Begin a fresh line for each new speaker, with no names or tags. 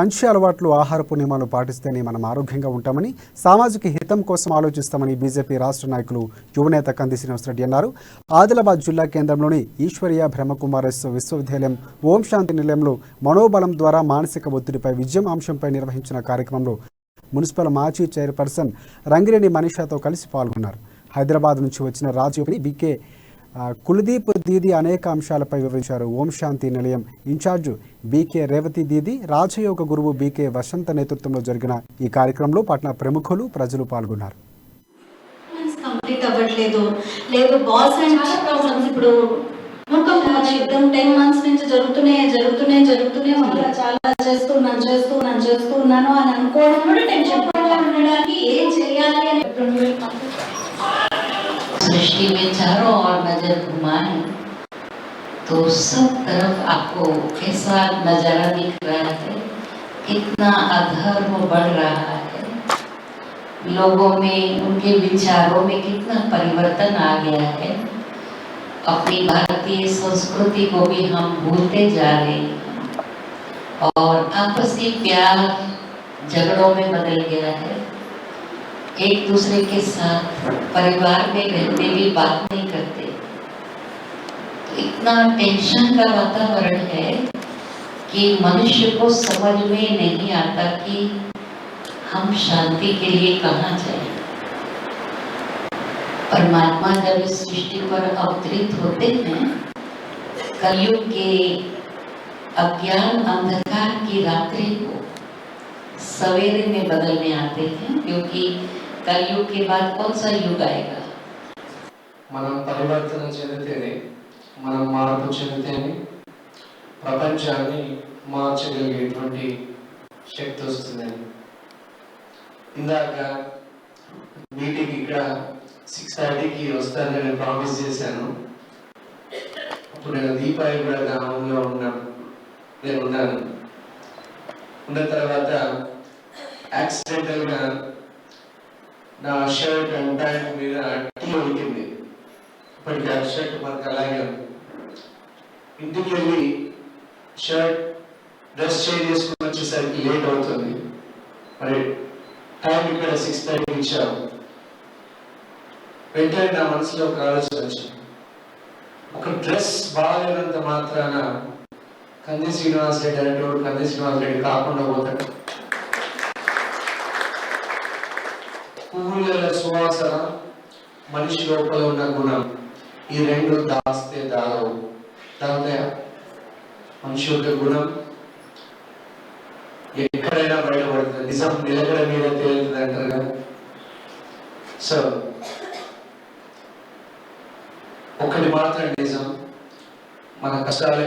మంచి అలవాట్లు ఆహారపు నియమాలు పాటిస్తేనే మనం ఆరోగ్యంగా ఉంటామని, సామాజిక హితం కోసం ఆలోచిస్తామని బీజేపీ రాష్ట్ర నాయకులు యువనేత కంది శ్రీనివాసరెడ్డి అన్నారు. ఆదిలాబాద్ జిల్లా కేంద్రంలోని ఈశ్వరీయ బ్రహ్మకుమారిస్ విశ్వవిద్యాలయం ఓం శాంతి నిలయంలో మనోబలం ద్వారా మానసిక ఒత్తిడిపై విజయం అంశంపై నిర్వహించిన కార్యక్రమంలో మున్సిపల్ మాజీ చైర్పర్సన్ రంగిరెడ్డి మనీషాతో కలిసి పాల్గొన్నారు. హైదరాబాద్ నుంచి వచ్చిన రాజీవ్ బీకే కులదీప్ దీది అనేక అంశాలపై వివరించారు. ఓం శాంతి నిలయం ఇన్ఛార్జ్ బీకే రేవతి దీది, రాజయోగ గురువు బీకే వసంత నేతృత్వంలో జరిగిన ఈ కార్యక్రమంలో పట్న ప్రముఖులు, ప్రజలు పాల్గొన్నారు.
చేస్తున్నాను అని అనుకోవడం కూడా టెన్షన్ పడడానికి ఏం చేయాలి అని
सृष्टि में चारों ओर नजर घुमाए तो सब तरफ आपको ऐसा नजारा दिख रहा है, कितना अधर्म बढ़ रहा है, लोगों में उनके विचारों में कितना परिवर्तन आ गया है। अपनी भारतीय संस्कृति को भी हम भूलते जा रहे हैं और आपसी प्यार झगड़ों में बदल गया है। एक दूसरे के साथ परिवार में रहते भी बात नहीं करते। तो इतना टेंशन का वातावरण है कि मनुष्य को समझ में नहीं आता कि हम शांति के लिए कहाँ जाएं। परमात्मा जब इस सृष्टि पर अवतरित होते हैं, कलयुग के अज्ञान अंधकार की रात्रि को सवेरे में बदलने आते हैं, क्योंकि कलयुग के बाद कौन सा युग आएगा।
మనం పరివర్తన చెందితేనే, మనం మార్పు చెందితేనే ప్రపంచాన్ని మార్చగలిగేటువంటి శక్తి వస్తుందని. ఇందాక మీటింగ్ ఇక్కడ 6:30కి వస్తానని ప్రామిస్ చేశాను. అప్పుడు నేను దీపాయి కూడా గ్రామంలో ఉన్నాను. ఉన్న తర్వాత యాక్సిడెంటల్గా నా షర్ట్ అండ్ ప్యాంట్ మీద టీ ఉడికింది. ఇప్పటికి ఆ షర్ట్ మనకు అలాగే ఉంది. ఇంటికి వెళ్ళి షర్ట్ డ్రెస్ చేంజ్ చేసుకుని వచ్చేసరికి లేట్ అవుతుంది. మరి టైం ఇక్కడ 6:30 ఇచ్చాము. వెంటనే నా మనసులో ఒక ఆలోచన వచ్చింది. ఒక డ్రెస్ బాగాలేనంత మాత్రాన కంది శ్రీనివాసరెడ్డి అనేటోడు కంది శ్రీనివాసరెడ్డి కాకుండా పోతాడు. పువ్వుల సువాసన, మనిషి లోపల ఉన్న గుణం, ఈ రెండు దాస్తే దాగవు. దాగుతాయా? మనిషి యొక్క గుణం ఎక్కడైనా బయటపడుతుంది. నిజం నిలకడ మీద తేలుతుంది అంటారు కదా. సో ఒకటి మాత్రం నిజం, మన కష్టాలు